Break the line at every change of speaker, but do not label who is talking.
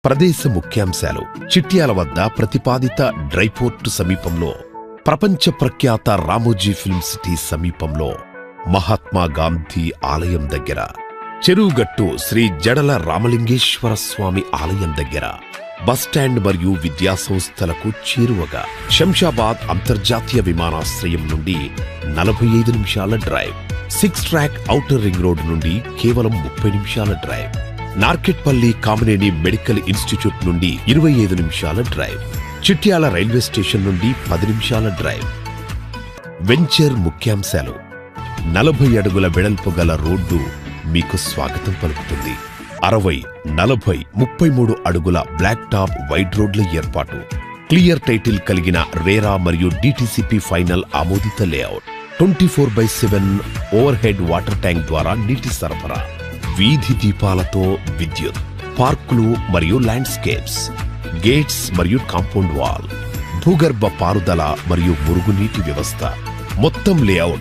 ప్రదేశ ముఖ్యాంశాలు. చిట్యాల వద్ద ప్రతిపాదిత డ్రైపోర్టు సమీపంలో, ప్రపంచ ప్రఖ్యాత రామోజీ ఫిల్మ్ సిటీ సమీపంలో, మహాత్మా గాంధీ ఆలయం దగ్గర, చెరువుగట్టు శ్రీ జడల రామలింగేశ్వర స్వామి ఆలయం దగ్గర, బస్టాండ్ మరియు విద్యా సంస్థలకు చేరువగా, శంషాబాద్ అంతర్జాతీయ విమానాశ్రయం నుండి 45 నిమిషాల drive, 6 track outer ring road నుండి కేవలం 30 నిమిషాల drive, Narketpally Kamineni medical institute నుండి 25 నిమిషాల డ్రైవ్, చిట్యాల రైల్వే స్టేషన్ నుండి 10 నిమిషాల డ్రైవ్. వెంచర్ ముఖ్యాంశాలు. 40 అడుగుల వెడల్పు గల రోడ్డు మీకు స్వాగతం పలుకుతుంది. 60, 40, 33 అడుగుల బ్లాక్ టాప్ వైడ్ రోడ్ల ఏర్పాటు, క్లియర్ టైటిల్ కలిగిన రేరా మరియు డిటిసిపి ఫైనల్ ఆమోదిత layout, 24/7 over head water tank ద్వారా నీటి సరఫరా, వీధి దీపాలతో విద్యుత్, పార్కులు మరియు ల్యాండ్స్కేప్స్, గేట్స్ మరియు కాంపౌండ్ వాల్, భూగర్భ పారుదల మరియు మురుగునీటి వ్యవస్థ. మొత్తం లేఅవుట్